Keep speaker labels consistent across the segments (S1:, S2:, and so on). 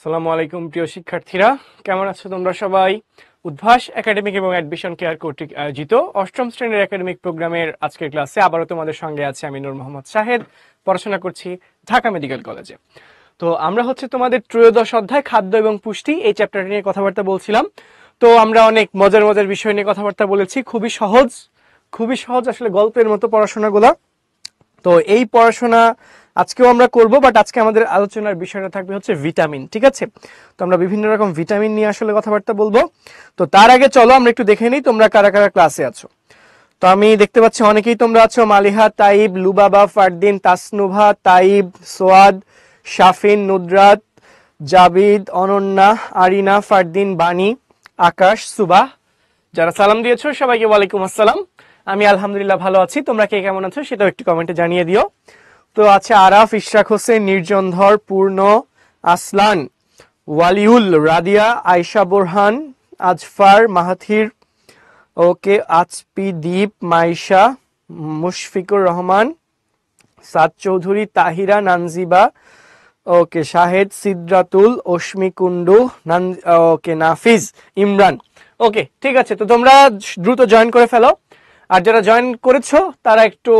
S1: আসসালামু আলাইকুম প্রিয় শিক্ষার্থীরা, কেমন আছো তোমরা সবাই? উদ্ভাস একাডেমিক এবং অ্যাডমিশন কেয়ার কর্তৃক আয়োজিত অষ্টম শ্রেণীর একাডেমিক প্রোগ্রামের আজকের ক্লাসে আবারও তোমাদের সঙ্গে আছে আমি নূর মোহাম্মদ শাহেদ। পড়াশোনা করছি ঢাকা মেডিকেল কলেজে। তো আমরা তোমাদের ত্রয়োদশ অধ্যায় খাদ্য এবং পুষ্টি এই চ্যাপ্টারটি নিয়ে কথাবার্তা বলছিলাম। তো আমরা অনেক মজার মজার বিষয় নিয়ে কথাবার্তা বলেছি, খুবই সহজ আসলে গল্পের মতো পড়াশোনাগুলো। তো এই পড়াশোনা আজকেও আমরা করব, বাট আজকে আমাদের আলোচনার বিষয়টা থাকবে হচ্ছে ভিটামিন। ঠিক আছে, তো আমরা বিভিন্ন রকম ভিটামিন নিয়ে আসলে কথাবার্তা বলবো। তো তার আগে চলো আমরা একটু দেখে নিই তোমরা কারা কারা ক্লাসে আছো। তো আমি দেখতে পাচ্ছি অনেকেই তোমরা আছো, মালিহা, তাইব, লুবাবা, ফারদিন, তাসনুভা, তাইব, সোয়াদ, শাফিন, নুদরাত, জাবিদ, অনন্যা, আরিনা, ফারদিন, বাণী, আকাশ, সুবাহ। যারা সালাম দিয়েছো সবাইকে ওয়ালাইকুম আসসালাম। আমি আলহামদুলিল্লাহ ভালো আছি, তোমরা কে কেমন আছো সেটাও একটু কমেন্টে জানিয়ে দিও। তো আছে আরাফ, ইশরাক হোসেন, নির্জনধর, পূর্ণ, আসলান, ওয়ালিউল, রাদিয়া, আয়শা, বোরহান, আজফার, মাহাথির, ওকে, আজপি, দীপ, মাইশা, মুশফিকুর রহমান, সাদ চৌধুরী, তাহিরা, নানজিবা, ওকে, শাহেদ, সিদ্রাতুল, অশ্মি, কুন্ডু, ওকে, নাফিজ, ইমরান। ওকে, ঠিক আছে, তো তোমরা দ্রুত জয়েন করে ফেলো। আর যারা জয়েন করেছো তারা একটু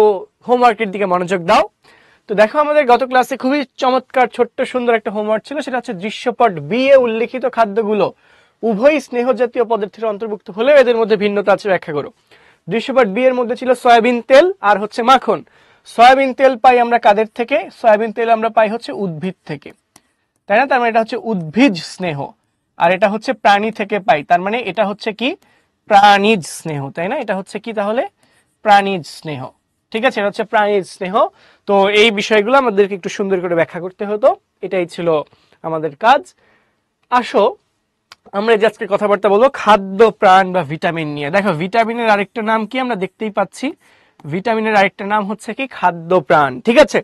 S1: হোমওয়ার্কের দিকে মনোযোগ দাও। তো দেখো, আমাদের গত ক্লাসে খুবই চমৎকার ছোট্ট সুন্দর একটা হোমওয়ার্ক ছিল, সেটা হচ্ছে দৃশ্যপট বি এ উল্লেখিত খাদ্যগুলো উভয় স্নেহ জাতীয় পদার্থের অন্তর্ভুক্ত হলেও এদের মধ্যে ভিন্নতা আছে, ব্যাখ্যা করো। দৃশ্যপট বি এর মধ্যে ছিল সয়াবিন তেল আর হচ্ছে মাখন। সয়াবিন তেল পাই আমরা কাদের থেকে? সয়াবিন তেল আমরা পাই হচ্ছে উদ্ভিদ থেকে, তাই না? তার মানে এটা হচ্ছে উদ্ভিজ স্নেহ। আর এটা হচ্ছে প্রাণী থেকে পাই, তার মানে এটা হচ্ছে কি? প্রাণীজ স্নেহ, তাই না? এটা হচ্ছে কি তাহলে? প্রাণীজ স্নেহ। ঠিক আছে, এটা হচ্ছে প্রাণীজ স্নেহ। তো এই বিষয়গুলো আমাদেরকে একটু সুন্দর করে ব্যাখ্যা করতে হতো, এটাই ছিল আমাদের কাজ। আসো আমরা যে আজকে কথাবার্তা বলবো খাদ্য প্রাণ বা ভিটামিন নিয়ে। দেখো, ভিটামিনের আরেকটা নাম কি আমরা দেখতেই পাচ্ছি, ভিটামিনের আরেকটা নাম হচ্ছে কি? খাদ্য প্রাণ। ঠিক আছে,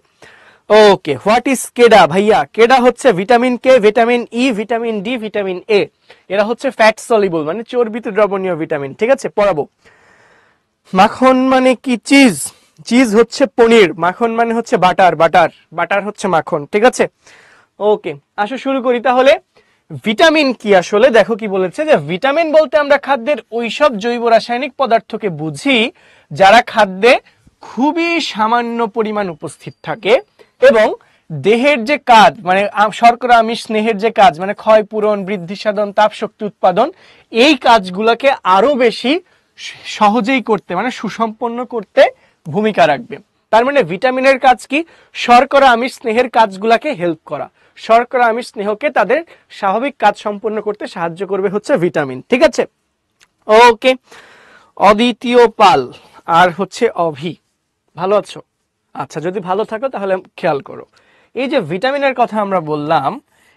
S1: ওকে। হোয়াট ইজ কেডা ভাইয়া? কেডা হচ্ছে vitamin K, vitamin E, vitamin D, vitamin A. এরা হচ্ছে ফ্যাট সলিবল মানে চর্বিত দ্রবণীয় ভিটামিন। ঠিক আছে, পড়াবো। মাখন মানে কি? চিজ। চিজ হচ্ছে পনির, মাখন মানে হচ্ছে বাটার, বাটার হচ্ছে মাখন। ঠিক আছে, ওকে, আসো শুরু করি তাহলে। ভিটামিন কি আসলে? দেখো কি বলেছে, যে ভিটামিন বলতে আমরা খাদ্যের ওইসব জৈব রাসায়নিক পদার্থকে বুঝি যারা খাদ্যে খুবই সামান্য পরিমাণ উপস্থিত থাকে এবং দেহের যে কাজ মানে শর্করা আমিষ স্নেহের যে কাজ মানে ক্ষয় পূরণ, বৃদ্ধি সাধন, তাপ শক্তি উৎপাদন, এই কাজগুলোকে আরো বেশি সহজেই করতে মানে সুসম্পন্ন করতে ভূমিকা রাখবে। তার মানে ভিটামিনের কাজ কি? শর্করা আমিষ স্নেহের কাজগুলাকে হেল্প করা, শর্করা আমিষ স্নেহকে তাদের স্বাভাবিক কাজ সম্পন্ন করতে সাহায্য করবে হচ্ছে ভিটামিন। ঠিক আছে, ওকে। অদ্বিতীয় পাল আর হচ্ছে অভি, ভালো আছো? আচ্ছা, যদি ভালো থাকো তাহলে খেয়াল করো, এই যে ভিটামিনের কথা আমরা বললাম,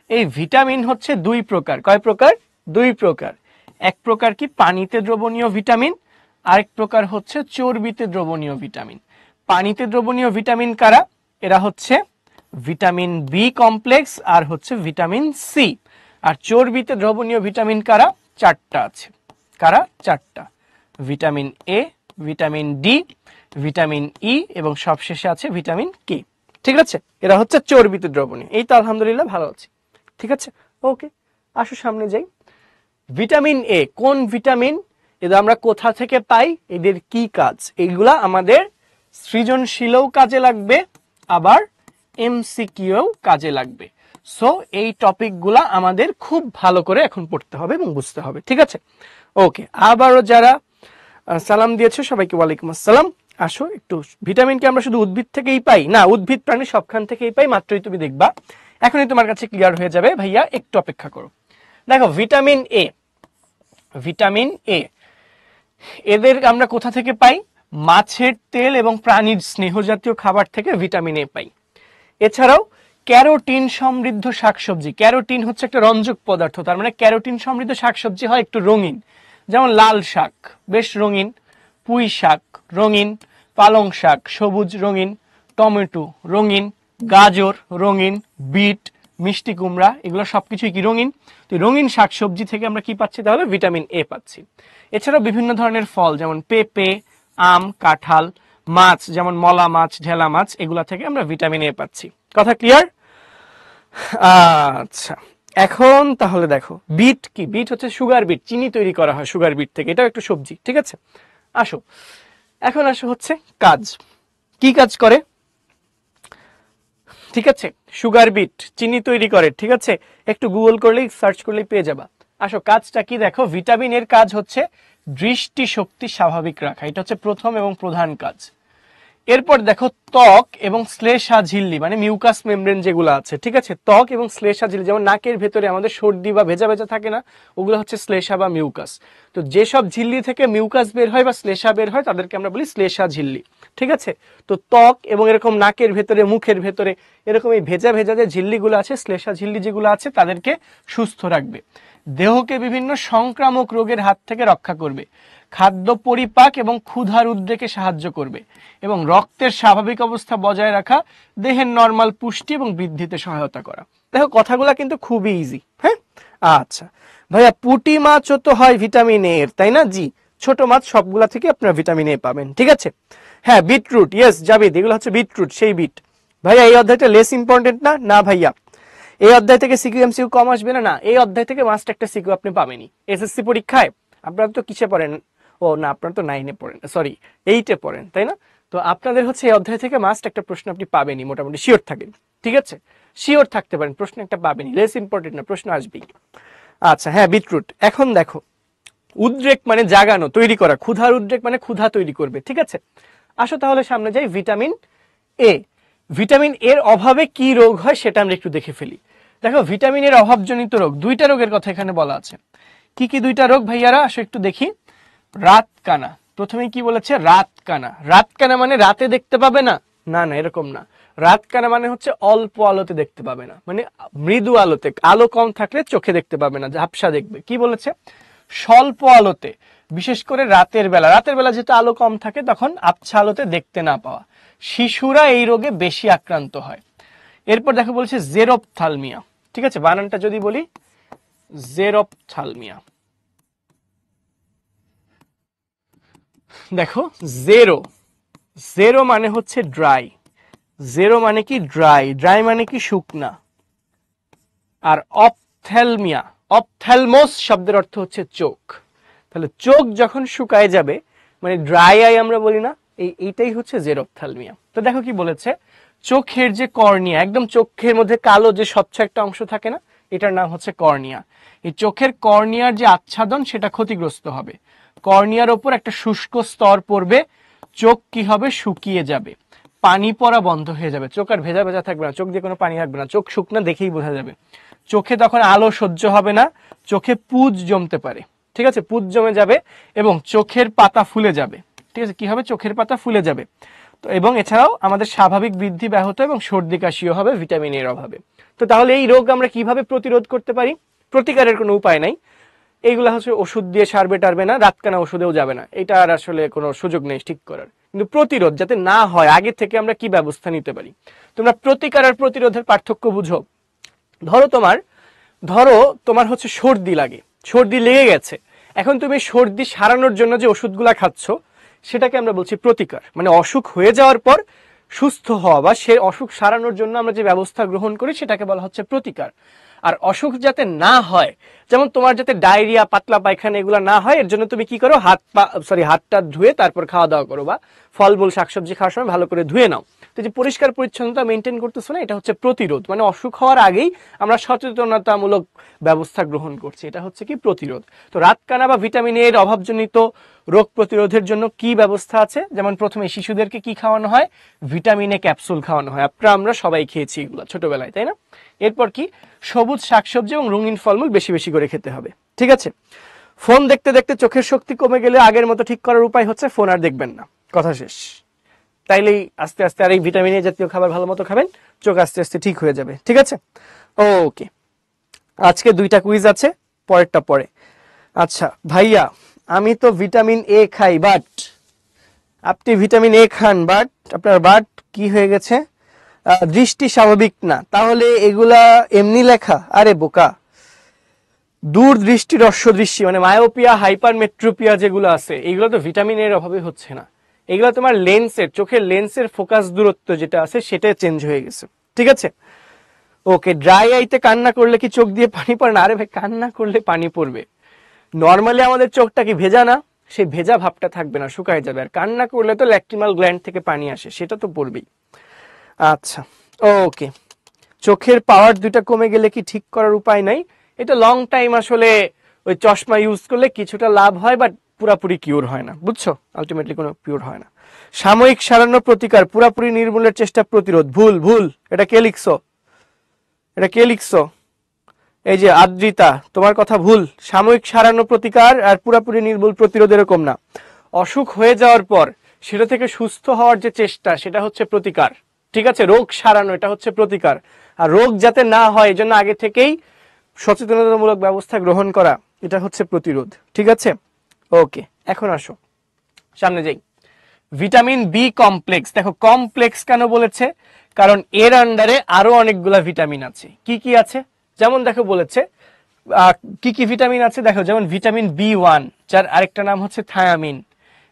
S1: এই ভিটামিন হচ্ছে দুই প্রকার। কয় প্রকার? দুই প্রকার। এক প্রকার কি? পানিতে দ্রবণীয় ভিটামিন, আরেক প্রকার হচ্ছে চর্বিতে দ্রবণীয় ভিটামিন। পানিতে দ্রবণীয় ভিটামিন কারা? এরা হচ্ছে ভিটামিন বি কমপ্লেক্স আর হচ্ছে ভিটামিন সি। আর চর্বিতে দ্রবণীয় ভিটামিন কারা? চারটা আছে। কারা? চারটা। Vitamin A, vitamin D, vitamin E এবং সবশেষে আছে ভিটামিন কে। ঠিক আছে, এরা হচ্ছে চর্বিতে দ্রবণীয়। এই তো আলহামদুলিল্লাহ ভালো আছি। ঠিক আছে, ওকে, আসো সামনে যাই। ভিটামিন এ কোন ভিটামিন? এদের আমরা কোথা থেকে পাই? এদের কি কাজ? এইগুলা আমাদের সৃজনশীলও কাজে লাগবে, আবার এমসিকিউ কাজে লাগবে। সো এই টপিকগুলা আমাদের খুব ভালো করে এখন পড়তে হবে এবং বুঝতে হবে। ঠিক আছে, ওকে। আবারও যারা সালাম দিয়েছো সবাইকে ওয়ালাইকুম আসসালাম। আসো একটু, ভিটামিনকে আমরা শুধু উদ্ভিদ থেকেই পাই না, উদ্ভিদ প্রাণী সবখান থেকেই পাই, মাত্রই তুমি দেখবা এখনই তোমার কাছে ক্লিয়ার হয়ে যাবে। ভাইয়া একটু অপেক্ষা করো। দেখো, ভিটামিন এ, ভিটামিন এ এদের আমরা কোথা থেকে পাই? মাছের তেল এবং প্রাণীর স্নেহ জাতীয় খাবার থেকে ভিটামিন এ পাই। এছাড়াও ক্যারোটিন সমৃদ্ধ শাকসবজি, ক্যারোটিন হচ্ছে একটা রঞ্জক পদার্থ, তার মানে ক্যারোটিন সমৃদ্ধ শাকসবজি হয় একটু রঙিন, যেমন লাল শাক বেশ রঙিন, পুঁই শাক রঙিন, পালং শাক সবুজ রঙিন, টমেটো রঙিন, গাজর রঙিন, বিট, মিষ্টি কুমড়া, এগুলো সবকিছুই কি? রঙিন। তো রঙিন শাকসবজি থেকে আমরা কি পাচ্ছি তাহলে? ভিটামিন এ পাচ্ছি। এছাড়াও বিভিন্ন ধরনের ফল যেমন পেঁপে, আম, কাঁঠাল, মাছ যেমন মলা মাছ, ঢেলা মাছ, এগুলা থেকে আমরা ভিটামিন এ পাচ্ছি। কথা ক্লিয়ার? আচ্ছা, এখন তাহলে দেখো বিট কি, বিট হচ্ছে সুগার বিট, চিনি তৈরি করা হয় সুগার বিট থেকে, এটাও একটু সবজি, ঠিক আছে। আসো এখন আসো হচ্ছে কাজ, কি কাজ করে, ঠিক আছে, সুগার বিট চিনি তৈরি করে, ঠিক আছে, একটু গুগল করলেই সার্চ করলেই পেয়ে যাবা। আসো কাজটা কি দেখো, ভিটামিন এর কাজ হচ্ছে দৃষ্টি শক্তি স্বাভাবিক রাখা, এটা হচ্ছে প্রথম এবং প্রধান কাজ। এরপর দেখো ত্বক এবং শ্লেষ্মা ঝিল্লি মানে মিউকাস মেমব্রেন যেগুলো আছে, ঠিক আছে, ত্বক এবং শ্লেষ্মা ঝিল্লি, যেমন নাকের ভেতরে আমাদের সর্দি বা ভেজা ভেজা থাকে না, ওগুলো হচ্ছে শ্লেষ্মা বা মিউকাস। তো যেসব ঝিল্লি থেকে মিউকাস বের হয় বা শ্লেষ্মা বের হয় তাদেরকে আমরা বলি শ্লেষ্মা ঝিল্লি, ঠিক আছে। তো ত্বক এবং এরকম নাকের ভেতরে মুখের ভেতরে এরকম এই ভেজা ভেজা যে ঝিল্লিগুলো আছে, শ্লেষ্মা ঝিল্লি যেগুলো আছে, তাদেরকে সুস্থ রাখবে, দেহকে বিভিন্ন সংক্রামক রোগের হাত থেকে রক্ষা করবে, খাদ্য পরিপাক এবং ক্ষুধার উদ্রেকে সাহায্য করবে, এবং রক্তের স্বাভাবিক অবস্থা বজায় রাখা, দেহের নরমাল পুষ্টি এবং বৃদ্ধিতে সহায়তা করা। দেখো কথাগুলো কিন্তু খুবই ইজি, হ্যাঁ। আচ্ছা ভাইয়া পুঁটি মাছও তো হয় ভিটামিন এ এর, তাই না? জি, ছোট মাছ সবগুলা থেকে আপনারা ভিটামিন এ পাবেন, ঠিক আছে। হ্যাঁ বিটরুট, ইয়েস জাবিদ, এগুলো হচ্ছে বিটরুট, সেই বিট। ভাইয়া এই অধ্যায়টা লেস ইম্পর্টেন্ট না? না ভাইয়া, এই অধ্যায় থেকে সিকিউ এমসিকিউ কম আসবে না, না, এই অধ্যায় থেকে মাস্ট একটা সিকিউ আপনি পাবেনই এসএসসি পরীক্ষায়। আপনারা তো কিসে পড়েন, ও না আপনারা তো 9-এ পড়েন, সরি 8-এ পড়েন, তাই না? তো আপনাদের হচ্ছে এই অধ্যায় থেকে মাস্ট একটা প্রশ্ন আপনি পাবেনই, মোটামুটি শিওর থাকেন, ঠিক আছে, শিওর থাকতে পারেন প্রশ্ন একটা পাবেনই, লেস ইম্পর্টেন্ট না, প্রশ্ন আসবেই। আচ্ছা হ্যাঁ বিটরুট। এখন দেখো উদ্রেক মানে জাগানো, তৈরি করা, ক্ষুধার উদ্রেক মানে ক্ষুধা তৈরি করবে, ঠিক আছে। আসো তাহলে সামনে যাই, ভিটামিন এ। ভিটামিন এর অভাবে কি রোগ হয় সেটা আমরা একটু দেখে ফেলি। দেখো ভিটামিন এর অভাবজনিত রোগ, দুইটা রোগের কথা এখানে বলা আছে। কি কি দুইটা রোগ ভাইয়ারা, আসো একটু দেখি। রাতকানা, প্রথমে কি বলেছে, রাতকানা। রাতকানা মানে রাতে দেখতে পাবে না, না না এরকম না। রাতকানা মানে হচ্ছে অল্প আলোতে দেখতে পাবে না, মানে মৃদু আলোতে, আলো কম থাকলে চোখে দেখতে পাবে না, ঝাপসা দেখবে। কি বলেছে, স্বল্প আলোতে, বিশেষ করে রাতের বেলা, রাতের বেলা যেহেতু আলো কম থাকে তখন আবছা আলোতে দেখতে না পাওয়া, শিশুরা এই রোগে বেশি আক্রান্ত হয়। এরপর দেখো বলছে জেরোপথ্যালমিয়া, ঠিক আছে, বানানটা যদি বলি, জেরোপথ্যালমিয়া। দেখো জেরো, জেরো মানে হচ্ছে ড্রাই, জেরো মানে কি ড্রাই, ড্রাই মানে কি শুকনা। আর অপথ্যালমিয়া, অপথ্যালমোস শব্দের অর্থ হচ্ছে চোখ। তাহলে চোখ যখন শুকায় যাবে, মানে ড্রাই আই আমরা বলি না, এইটাই হচ্ছে জেরোপথ্যালমিয়া। তো দেখো কি বলেছে, চোখের যে কর্নিয়া, একদম চোখের মধ্যে কালো যে স্বচ্ছ একটা অংশ থাকে না, এটার নাম হচ্ছে কর্নিয়া। এই চোখের কর্নিয়ার যে আচ্ছাদন সেটা ক্ষতিগ্রস্ত হবে, কর্নিয়ার ওপর একটা শুষ্ক স্তর পড়বে, চোখ কি হবে, শুকিয়ে যাবে, পানি পড়া বন্ধ হয়ে যাবে, চোখ আর ভেজা ভেজা থাকবে না, চোখ দিয়ে কোনো পানি থাকবে না, চোখ শুকনা দেখেই বোঝা যাবে। চোখে তখন আলো সহ্য হবে না, চোখে পুজ জমতে পারে, ঠিক আছে, পুজ জমে যাবে, এবং চোখের পাতা ফুলে যাবে, ঠিক আছে, কি হবে, চোখের পাতা ফুলে যাবে। তো এবং এছাড়াও আমাদের স্বাভাবিক বৃদ্ধি ব্যাহত এবং সর্দি কাশিও হবে ভিটামিন এর অভাবে। তো তাহলে এই রোগ আমরা কিভাবে প্রতিরোধ করতে পারি? প্রতিকারের কোনো উপায় নাই, এইগুলা হচ্ছে ওষুধ দিয়ে সারবে টারবে না, রাতকানা ওষুধেও যাবে না, এটা আর আসলে কোনো সুযোগ নেই ঠিক করার। কিন্তু প্রতিরোধ যাতে না হয় আগে থেকে আমরা কি ব্যবস্থা নিতে পারি। তোমরা প্রতিকার আর প্রতিরোধের পার্থক্য বুঝো। ধরো তোমার হচ্ছে সর্দি লাগে, সর্দি লেগে গেছে, এখন তুমি সর্দি সারানোর জন্য যে ওষুধগুলা খাচ্ছ সেটাকে আমরা বলছি প্রতিকার, মানে অসুখ হয়ে যাওয়ার পর সুস্থ হওয়া বা সে অসুখ সারানোর জন্য আমরা যে ব্যবস্থা গ্রহণ করি সেটাকে বলা হচ্ছে প্রতিকার। আর অসুখ যাতে না হয়, যেমন তোমার যাতে ডায়রিয়া, পাতলা পায়খানা এগুলো না হয়, এর জন্য তুমি কি করো, হাতটা ধুয়ে তারপর খাওয়া দাওয়া করো, বা ফলমূল শাকসবজি খাওয়ার সময় ভালো করে ধুয়ে নাও। তো যে পরিষ্কার পরিচ্ছন্নতা মেনটেন করতেছো না, এটা হচ্ছে প্রতিরোধ, মানে অসুখ হওয়ার আগেই আমরা সচেতনতামূলক ব্যবস্থা গ্রহণ করছি, এটা হচ্ছে কি প্রতিরোধ। তো রাতকানা বা ভিটামিন এর অভাবজনিত রোগ প্রতিরোধের জন্য কি ব্যবস্থা আছে, যেমন প্রথমে শিশুদেরকে কি খাওয়ানো হয়, ভিটামিন এ ক্যাপসুল খাওয়ানো হয়, আমরা সবাই খেয়েছি এগুলো ছোটবেলায়, তাই না? এরপর কি, সবুজ শাকসবজি এবং রঙিন ফলমূল বেশি বেশি করে খেতে হবে, ঠিক আছে। ফোন দেখতে দেখতে চোখের শক্তি কমে গেলে আগের মতো ঠিক করার উপায় হচ্ছে ফোন আর দেখবেন না, কথা শেষ। তাইলেই আস্তে আস্তে আর এই ভিটামিন এ জাতীয় খাবার ভালো মতো খাবেন, চোখ আস্তে আস্তে ঠিক হয়ে যাবে, ঠিক আছে। ওকে, আজকে 2টা কুইজ আছে, পরেরটা পরে। আচ্ছা ভাইয়া, আমি তো ভিটামিন এ খাই, বাট আপনি ভিটামিন এ খান, বাট আপনার বাট কি হয়ে গেছে, দৃষ্টি স্বাভাবিক না, তাহলে এগুলা এমনি লেখা? আরে বোকা, দূরদৃষ্টি হ্রস্বদৃষ্টি মানে মায়োপিয়া, হাইপারমেট্রোপিয়া যেগুলো আছে, এগুলো তো ভিটামিন এর অভাবে হচ্ছে না, এগুলো তোমার লেন্সের, চোখের লেন্সের ফোকাস দূরত্ব যেটা আছে সেটা চেঞ্জ হয়ে গেছে, ঠিক আছে। ওকে, ড্রাই আইতে কান্না করলে কি চোখ দিয়ে পানি পড়ে না? আরে ভাই, কান্না করলে পানি পড়বে। নর্মালি আমাদের চোখটা কি ভেজা না? সেই ভেজা ভাবটা থাকবে না, শুকায় যাবে। আর কান্না করলে তো ল্যাক্রিমাল গ্ল্যান্ড থেকে পানি আসে, সেটা তো পড়বেই। আচ্ছা, ওকে। চোখের পাওয়ার দুইটা কমে গেলে কি ঠিক করার উপায় নাই? এটা লং টাইম আসলে ওই চশমা ইউজ করলে কিছুটা লাভ হয়, বাট পুরাপুরি কিওর হয় না, বুঝছো? আলটিমেটলি কোনো কিওর হয় না। সাময়িক সারানো প্রতিকার, পুরাপুরি নির্মূলের চেষ্টা, প্রতিরোধ। ভুল ভুল, এটা কে লিখছো? এটা কে লিখছো? এই যে আদ্রিতা, তোমার কথা ভুল। সাময়িক সারানো প্রতিকার আর পুরাপুরি নির্মূল প্রতিরোধ এরকম না। অসুখ হয়ে যাওয়ার পর সেটা থেকে সুস্থ হওয়ার যে চেষ্টা, সেটা হচ্ছে প্রতিকার। ঠিক আছে, রোগ সারানো এটা হচ্ছে প্রতিকার। আর রোগ যাতে না হয় এজন্য আগে থেকেই সচেতনতামূলক ব্যবস্থা গ্রহণ করা, এটা হচ্ছে প্রতিরোধ। ঠিক আছে, ওকে। এখন আসো সামনে যাই। ভিটামিন বি কমপ্লেক্স, দেখো কমপ্লেক্স কেন বলেছে? কারণ এর আন্ডারে আরো অনেকগুলা ভিটামিন আছে। কি কি আছে? যেমন দেখো বলেছে কি কি ভিটামিন আছে, দেখো যেমন ভিটামিন বি 1, যার আরেকটা নাম হচ্ছে থায়ামিন।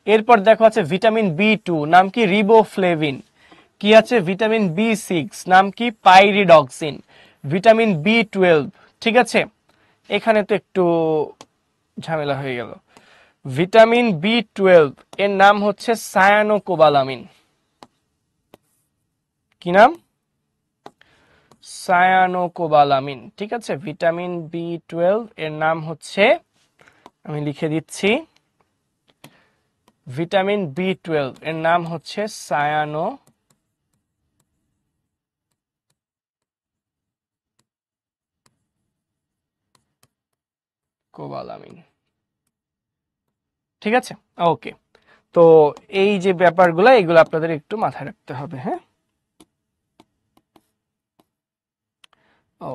S1: এরপর দেখো আছে ভিটামিন বি 2, নাম কি? রিবোফ্লেভিন। কি আছে? ভিটামিন বি 6, নাম কি? পাইরিডক্সিন। ভিটামিন বি 12, ঠিক আছে। এখানে তো একটু ঝামেলা হয়ে গেল। ভিটামিন বি 12 এর নাম হচ্ছে সায়ানোকোবালামিন। কি নাম? সায়ানোকোবালামিন। ঠিক আছে, ভিটামিন বি 12 এর নাম হচ্ছে, আমি লিখে দিচ্ছি, ভিটামিন বি 12 এর নাম হচ্ছে সায়ানোকোবালামিন। ঠিক আছে, ওকে। তো এই যে ব্যাপারগুলো, এগুলো আপনাদের একটু মাথায় রাখতে হবে। হ্যাঁ,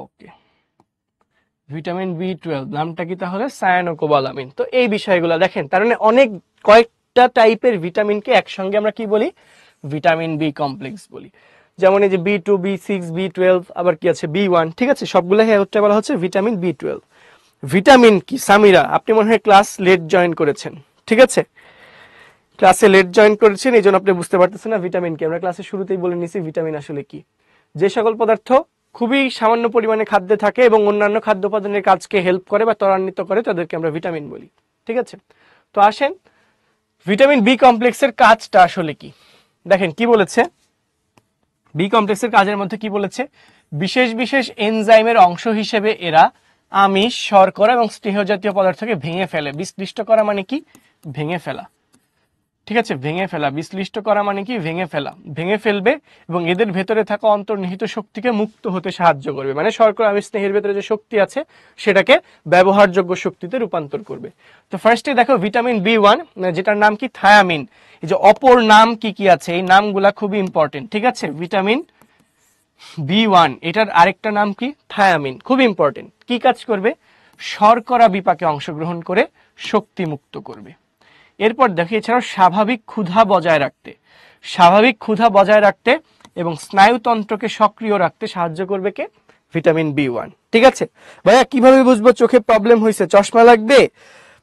S1: ওকে। ভিটামিন বি 12 নামটা কি তাহলে? সায়ানোকোবালামিন। তো এই বিষয়গুলো দেখেন, তার মানে অনেক কয়েকটা টাইপের ভিটামিনকে একসঙ্গে আমরা কি বলি? ভিটামিন বি কমপ্লেক্স বলি। যেমন এই যে বি 2, বি 6, বি 12, আবার কি আছে বি 1। ঠিক আছে, সবগুলো হচ্ছে বলা হচ্ছে ভিটামিন বি 12। ভিটামিন কি সামিরা? আপনি মনে হয় ক্লাস লেট জয়েন করেছেন। ঠিক আছে, ক্লাসে লেট জয়েন করেছেন, এই জন্য আপনি বুঝতে পারতেছেন না ভিটামিন কি। আমরা ক্লাসের শুরুতেই বলে নিছি ভিটামিন আসলে কি। যে সকল পদার্থ খুবই সামান্য পরিমাণে খাদ্যে থাকে এবং অন্যান্য খাদ্য উপাদানের কাজকে হেল্প করে বা ত্বরান্বিত করে, তাদেরকে আমরা ভিটামিন বলি। ঠিক আছে, তো আসেন ভিটামিন বি কমপ্লেক্সের কাজটা আসলে কি। দেখেন কি বলেছে, বি কমপ্লেক্সের কাজের মধ্যে কি বলেছে? বিশেষ বিশেষ এনজাইমের অংশ হিসেবে এরা আমিষ, শর্করা এবং স্নেহ জাতীয় পদার্থকে ভেঙে ফেলে। বিশ্লিষ্ট করা মানে কি? ভেঙে ফেলা। ঠিক আছে, ভেঙে ফেলা। বিশ্লিষ্ট করা মানে কি? ভেঙে ফেলা। ভেঙে ফেলবে এবং এদের ভেতরে থাকা অন্তর্নিহিত শক্তিকে মুক্ত হতে সাহায্য করবে। মানে শর্করা আমিষ স্নেহের ভেতরে যে শক্তি আছে সেটাকে ব্যবহারযোগ্য শক্তিতে রূপান্তর করবে। তো ফার্স্টে দেখো ভিটামিন বি 1, যেটার নাম কি? থায়ামিন। এই যে অপর নাম কি কি আছে, এই নামগুলা খুবই ইম্পর্টেন্ট। ঠিক আছে, ভিটামিন বি 1 এটার আরেকটা নাম কি? থায়ামিন। খুব ইম্পর্টেন্ট। কি কাজ করবে? শর্করা বিপাকে অংশগ্রহণ করে শক্তি মুক্ত করবে। এরপর দেখি এছাড়াও স্বাভাবিক ক্ষুধা বজায় রাখতে, স্বাভাবিক ক্ষুধা বজায় রাখতে এবং স্নায়ুতন্ত্রকে সক্রিয় রাখতে সাহায্য করবে কে? Vitamin B 1। ঠিক আছে ভাইয়া, কিভাবে বুঝবো চোখে প্রবলেম হয়েছে? চশমা লাগবে?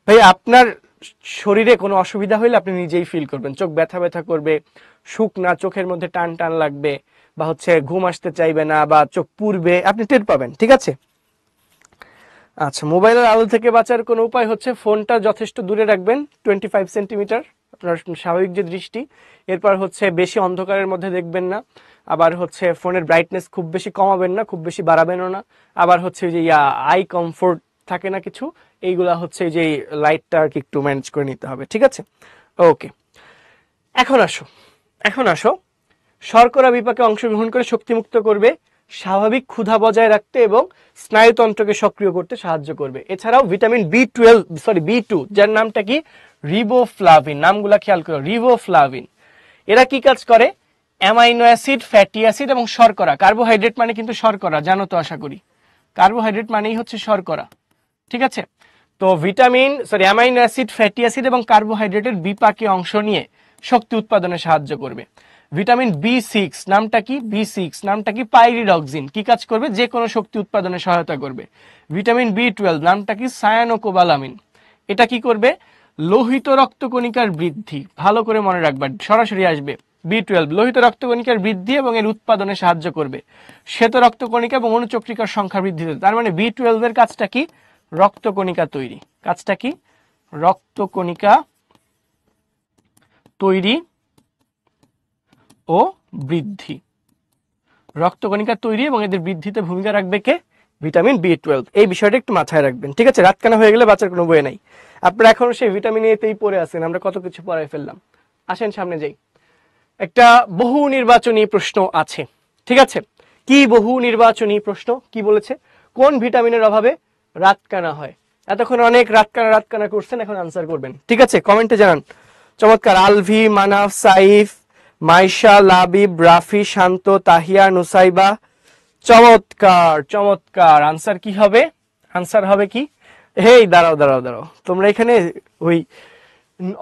S1: ভাই, আপনার শরীরে কোনো অসুবিধা হইলে আপনি নিজেই ফিল করবেন। চোখ ব্যথা ব্যথা করবে, শুকনা, চোখের মধ্যে টান টান লাগবে, বা হচ্ছে ঘুম আসতে চাইবে না, বা চোখ পুড়বে, আপনি টের পাবেন। ঠিক আছে, আচ্ছা। মোবাইলের আলো থেকে বাঁচার কোনো উপায় হচ্ছে ফোনটা যথেষ্ট দূরে রাখবেন, 25 সেন্টিমিটার, আপনার স্বাভাবিক যে দৃষ্টি। এরপর হচ্ছে বেশি অন্ধকারের মধ্যে দেখবেন না। আবার হচ্ছে ফোনের ব্রাইটনেস খুব বেশি কমাবেন না, খুব বেশি বাড়াবেনও না। আবার হচ্ছে যে আই কমফোর্ট থাকে না কিছু, এইগুলা হচ্ছে যে লাইটটা আর কি একটু ম্যানেজ করে নিতে হবে। ঠিক আছে, ওকে। এখন আসো শর্করা বিপাকে অংশগ্রহণ করে শক্তিমুক্ত করবে, স্বাভাবিক ক্ষুধা বজায় রাখতে এবং স্নায়ুতন্ত্রকে সক্রিয় করতে সাহায্য করবে। এছাড়াও ভিটামিন বি 2, যার নামটা কি? রিবোফ্লাভিন। নামগুলা খেয়াল করো, রিবোফ্লাভিন। এরা কি কাজ করে? অ্যামাইনো অ্যাসিড, ফ্যাটি অ্যাসিড এবং শর্করা। কার্বোহাইড্রেট মানে কিন্তু শর্করা, জানো তো আশা করি। কার্বোহাইড্রেট মানেই হচ্ছে শর্করা। ঠিক আছে, তো অ্যামাইনো অ্যাসিড, ফ্যাটি অ্যাসিড এবং কার্বোহাইড্রেটের বিপাকে অংশ নিয়ে শক্তি উৎপাদনে সাহায্য করবে। ভিটামিন বি 6, নামটা কি? নামটা কি? পাইরিডক্সিন। কি কাজ করবে? যে কোনো শক্তি উৎপাদনে সহায়তা করবে। ভিটামিন বি 12, নামটা কি? সায়ানোকোবালামিন। এটা কি করবে? লোহিত রক্তকণিকার বৃদ্ধি। ভালো করে মনে রাখবা, সরাসরি আসবে। B12 লোহিত রক্তকণিকার বৃদ্ধি এবং এর উৎপাদনে সাহায্য করবে, শ্বেত রক্তকণিকা এবং অণুচক্রিকার সংখ্যা বৃদ্ধিতে। তার মানে B12 এর কাজটা কি? রক্তকণিকা তৈরি। কাজটা কি? রক্তকণিকা তৈরি ও বৃদ্ধি। রক্তকণিকা তৈরি এবং এদের বৃদ্ধিতে ভূমিকা রাখবে কে? Vitamin B12। এই বিষয়টা একটু মাথায় রাখবেন, ঠিক আছে? রাতকানা হয়ে গেলে বাঁচার কোনো বই নাই। আপনারা এখনো সেই ভিটামিন এতেই পড়ে আছেন, আমরা কত কিছু পড়াই ফেললাম। আসেন সামনে যাই। একটা বহু নির্বাচনী প্রশ্ন আছে, ঠিক আছে? কি বহু নির্বাচনী প্রশ্ন? কি বলেছে? কোন ভিটামিনের অভাবে রাতকানা হয়? এতক্ষণ অনেক রাতকানা করছেন, এখন আনসার করবেন, ঠিক আছে? কমেন্টে জানান। চমৎকার। আলভি, মানাফ, সাইফ, মাইশা, লাবিব, রাফি, শান্ত, তাহিয়া, নুসাইবা। চমৎকার চমৎকার। আনসার কি হবে? আনসার হবে কি? এই দাঁড়াও দাঁড়াও দাঁড়াও, তোমরা এখানে ওই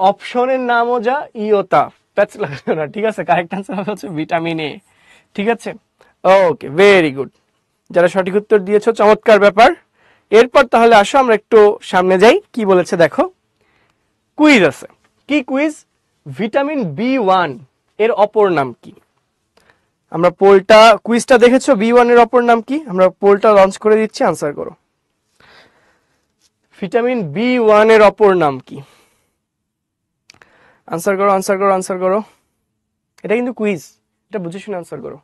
S1: অপশনের নামও যা ইওতা প্যাচ লাগানো না, ঠিক আছে? কারেক্ট আনসার হচ্ছে ভিটামিন এ, ঠিক আছে? ওকে, ভেরি গুড। যারা সঠিক উত্তর দিয়েছো, চমৎকার ব্যাপার। এরপর তাহলে আসো আমরা একটু সামনে যাই। কি বলেছে দেখো, কুইজ আছে। কি কুইজ? ভিটামিন B1 এর অপর নাম কি? আমরা পোলটা, কুইজটা দেখেছো? B1 এর অপর নাম কি? আমরা পোলটা লঞ্চ করে দিচ্ছি, আনসার করো। ভিটামিন B1 এর অপর নাম কি? আনসার করো, আনসার করো, আনসার করো। এটা কিন্তু কুইজ, এটা বুঝে শুনে আনসার করো।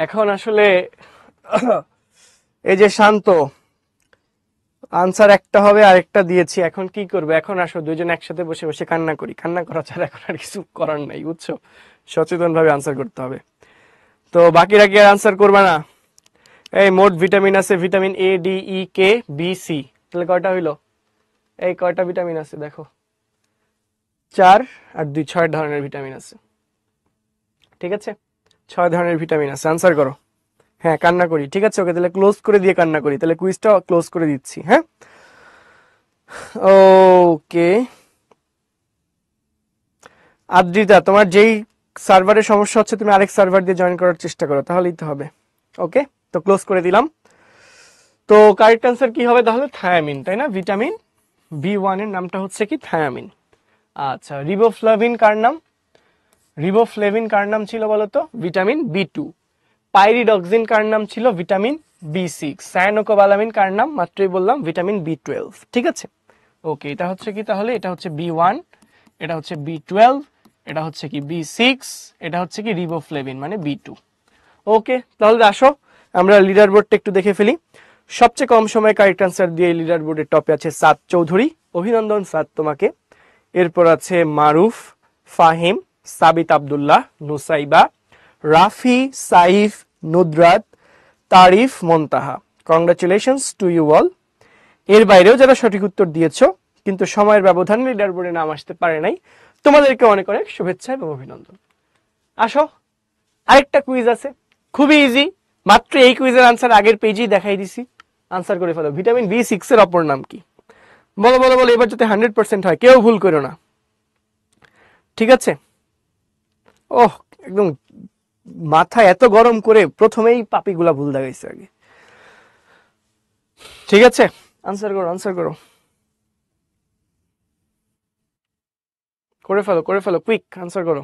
S1: এখন আসলে এই যে শান্ত, আনসার একটা হবে, আরেকটা দিয়েছি, এখন কি করবে? এখন আসো দুইজন একসাথে বসে বসে কান্না করি। কান্না করা ছাড়া এখন আর কিছু করার নাই, বুঝছো? সচেতন ভাবে আনসার করতে হবে। তো বাকিরা কি আর আনসার করবে না? এই মোট ভিটামিন আছে vitamin A, D, E, K, B, C, তাহলে কয়টা হইলো? এই কয়টা ভিটামিন আছে দেখো, 4 আর 2, 6 ধরনের ভিটামিন আছে, ঠিক আছে? 6 ধরনের ভিটামিন আছে। আনসার করো। হ্যাঁ, কান্না করি, ঠিক আছে? ওকে, তাহলে ক্লোজ করে দিয়ে কান্না করি। তাহলে কুইজটা ক্লোজ করে দিচ্ছি, হ্যাঁ? ওকে। আদ্রিতা, তোমার যেই সার্ভারের সমস্যা হচ্ছে, তুমি আরেক সার্ভার দিয়ে জয়েন করার চেষ্টা করো, তাহলেই তো হবে। ওকে, তো ক্লোজ করে দিলাম। তো কারেক্ট অ্যান্সার কি হবে তাহলে? থায়ামিন, তাই না? ভিটামিন B1 এর নামটা হচ্ছে কি? থায়ামিন। আচ্ছা, রিবোফ্লাভিন কার নাম? রিবোফ্লেভিন কার নাম ছিল বলতো? Vitamin B2। পাইরিডক্সিন কার নাম ছিল? Vitamin B6। সায়ানোকোবালামিন কার নাম? মাত্রই বললাম, ভিটামিন B12, ঠিক আছে? ওকে, এটা হচ্ছে কি তাহলে? এটা হচ্ছে B1, এটা হচ্ছে B12, এটা হচ্ছে কি B6, এটা হচ্ছে কি রিবোফ্লেভিন মানে B2। ওকে, তাহলে আসো আমরা লিডার বোর্ডটা একটু দেখে ফেলি। সবচেয়ে কম সময়ে কারেক্ট আনসার দিয়ে লিডার বোর্ডের টপে আছে সাদ চৌধুরী। অভিনন্দন সাদ তোমাকে। এরপর আছে Maruf, Fahim, Sabit Abdullah, Nusaiba, Rafi, Saif, Nudrat, Tarif, Montaha. Congratulations to you all. এর বাইরেও যারা সঠিক উত্তর দিয়েছো কিন্তু সময়ের ব্যবধানে লিডার বোর্ডে নাম আসতে পারে নাই, তোমাদেরকে অনেক অনেক শুভেচ্ছা এবং অভিনন্দন। আসো, আরেকটা কুইজ আছে, খুবই ইজি। মাত্র এই কুইজের আনসার আগের পেজেই দেখাই দিছি। আনসার করে ফেলো। ভিটামিন B6 এর অপর নাম কি? বলো বলো বলো, এবার যাতে 100% হয়, কেউ ভুল করো না, ঠিক আছে? ওহ, একদম মাথা এত গরম করে প্রথমেই পাপিগুলা ভুল দেখাইছে আগে, ঠিক আছে? আনসার করো, আনসার করো, করে ফেলো, করে ফেলো, কুইক আনসার করো।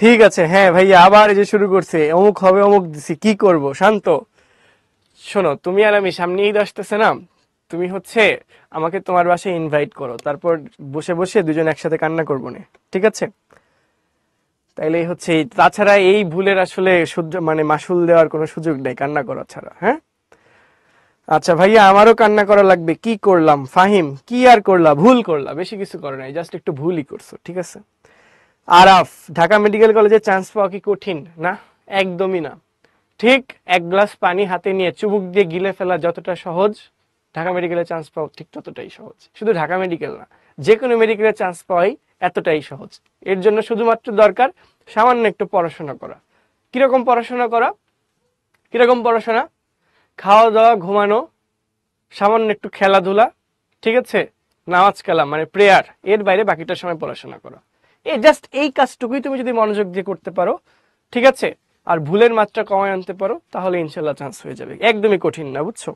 S1: ঠিক আছে, হ্যাঁ ভাইয়া আবার এই যে শুরু করছে, অমুক হবে অমুক দিছি, কি করব? শান্ত। শোনো, তুমি আর আমি সামনে ঈদ আসতেছে না, তুমি হচ্ছে আমাকে তোমার বাসায় ইনভাইট করো, তারপর বসে বসে দুজন একসাথে কান্না করবো না, ঠিক আছে? তাইলেই হচ্ছে তাছাড়া এই ভুলের আসলে সহ্য মানে মাসুল দেওয়ার কোনো সুযোগ নেই কান্না করা ছাড়া, হ্যাঁ? আচ্ছা ভাইয়া, আমারও কান্না করা লাগবে, কি করলাম? ফাহিম, কি আর করলা? ভুল করলা, বেশি কিছু করো নাই, জাস্ট একটু ভুলই করছো, ঠিক আছে? আরাফ, ঢাকা মেডিকেল কলেজে চান্স পাওয়া কি কঠিন? না, একদমই না। ঠিক এক গ্লাস পানি হাতে নিয়ে চুবুক দিয়ে গিলে ফেলা যতটা সহজ, ঢাকা মেডিকেলে চান্স পাওয়া ঠিক ততটাই সহজ। শুধু ঢাকা মেডিকেল না, যে কোনো মেডিকেলে চান্স পাওয়াই এতটাই সহজ। এর জন্য শুধুমাত্র দরকার সামান্য একটু পড়াশোনা করা। কিরকম পড়াশোনা করা? কিরকম পড়াশোনা? খাওয়া দাওয়া, ঘুমানো, সামান্য একটু খেলাধুলা, ঠিক আছে, নামাজ কালাম মানে প্রেয়ার, এর বাইরে বাকিটা সময় পড়াশোনা করা। এই জাস্ট এই কাজটুকুই তুমি যদি মনোযোগ দিয়ে করতে পারো, ঠিক আছে, আর ভুলের মাত্রা কমায় আনতে পারো, তাহলে ইনশাল্লাহ চান্স হয়ে যাবে। একদমই কঠিন না, বুঝছো?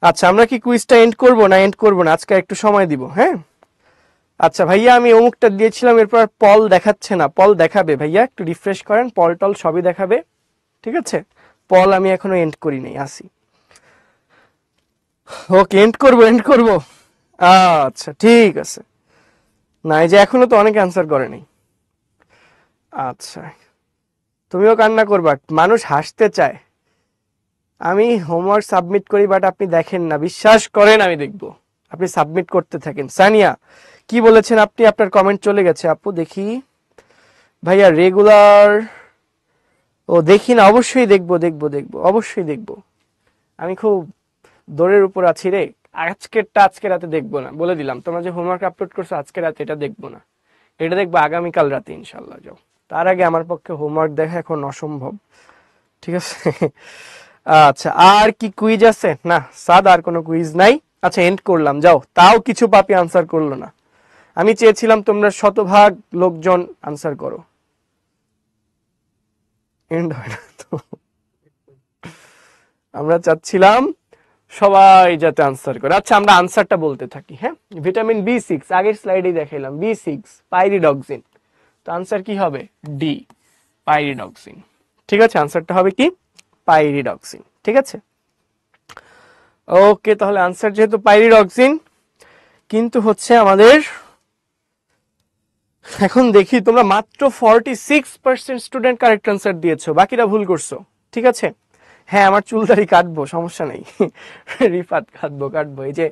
S1: আচ্ছা, আমরা কি কুইজটা এন্ড করবো না এন্ড করবো না? আজকে একটু সময় দিব, হ্যাঁ? আচ্ছা ভাইয়া, আমি অমুকটা দিয়েছিলাম, এরপর পল দেখাচ্ছে না। পল দেখাবে ভাইয়া, একটু রিফ্রেশ করেন, পল টল সবই দেখাবে, ঠিক আছে? পল আমি এখনো এন্ড করি নাই, আসি। ওকে, এন্ড করবো এন্ড করবো। আচ্ছা ঠিক আছে। না, এই যে এখনো তো অনেকে অ্যান্সার করেনি। আচ্ছা, তুমিও কান্না করবা? মানুষ হাসতে চায়। আমি হোমওয়ার্ক সাবমিট করি, বাট আপনি দেখেন না, বিশ্বাস করেন আমি দেখবো। আপনি সাবমিট করতে থাকেন। সানিয়া, কি বলেছেন আপনি? আপনার কমেন্ট চলে গেছে আপু, দেখি। ভাইয়া রেগুলার, ও দেখি না, অবশ্যই দেখবো দেখবো দেখবো, অবশ্যই দেখবো। আমি খুব দৌড়ের উপর আছি রে। আজকেরটা আজকে রাতে দেখবো না, বলে দিলাম। তোমরা যে হোমওয়ার্ক আপলোড করছো আজকে রাতে, এটা দেখবো না, এটা দেখবো আগামীকাল রাতে ইনশাল্লাহ। যাও, তার আগে আমার পক্ষে হোমওয়ার্ক দেখা এখন অসম্ভব, ঠিক আছে? আচ্ছা, আর কি কুইজ আছে? না সাদ, আর কোনো কুইজ নাই। আচ্ছা, এন্ড করলাম, যাও। তাও কিছু পাপি আনসার করলো না। আমি চেয়েছিলাম তোমরা শতভাগ লোকজন আনসার করো। এন্ড হয় না তো। আমরা চাচ্ছিলাম সবাই যাতে আনসার করে। আচ্ছা, আমরা আনসারটা বলতে থাকি, হ্যাঁ? ভিটামিন B6, আগের স্লাইডেই দেখাইলাম, B6 পাইরিডক্সিন। তো আনসার কি হবে? D, pyridoxine. ঠিক আছে, আনসারটা হবে কি? পাইরিডক্সিন, ঠিক আছে? ওকে, তাহলে আনসার যেহেতু পাইরিডক্সিন, কিন্তু হচ্ছে আমাদের এখন দেখি তোমরা মাত্র 46% স্টুডেন্ট কারেক্ট আনসার দিয়েছো, বাকিরা ভুল করছো, ঠিক আছে? হ্যাঁ, আমার চুল দাড়ি কাটবো, সমস্যা নেই। রিফাত, কাটবো কাটবো। এই যে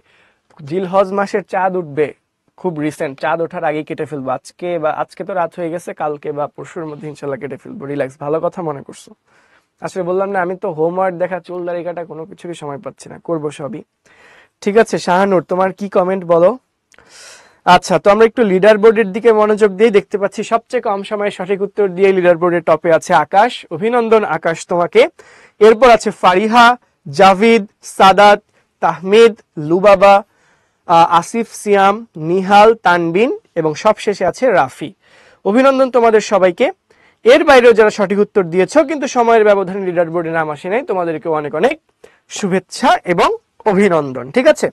S1: জিলহজ মাসের চাঁদ উঠবে, খুব রিসেন্ট, চাঁদ ওঠার আগে কেটে ফেলবো। আজকে তো রাত হয়ে গেছে, কালকে বা পরশুর মধ্যে ইনশাল্লাহ কেটে ফেলবো। রিল্যাক্স, ভালো কথা মনে করছো। আসলে বললাম না, আমি তো হোমওয়ার্ক দেখা, চুল দাড়ি কাটা, কোনো কিছুরই সময় পাচ্ছি না, করবো সবই। ঠিক আছে শাহানুর, তোমার কি কমেন্ট বলো? আচ্ছা, তো আমরা একটু লিডার বোর্ডের দিকে মনোযোগ দিয়ে দেখতে পাচ্ছি সবচেয়ে কম সময়ে সঠিক উত্তর দিয়ে লিডার বোর্ডের টপে আছে আকাশ। অভিনন্দন আকাশ তোমাকে। এরপর আছে ফারিহা, জাভিদ, সাদাত, তাহমিদ, লুবাবা, আসিফ, সিয়াম, নিহাল, তানবিন এবং সবশেষে আছে রাফি। অভিনন্দন তোমাদের সবাইকে। এর বাইরেও যারা সঠিক উত্তর দিয়েছো কিন্তু সময়ের ব্যবধানে লিডার বোর্ডে নাম আসে নাই, তোমাদেরকে অনেক অনেক শুভেচ্ছা এবং অভিনন্দন, ঠিক আছে?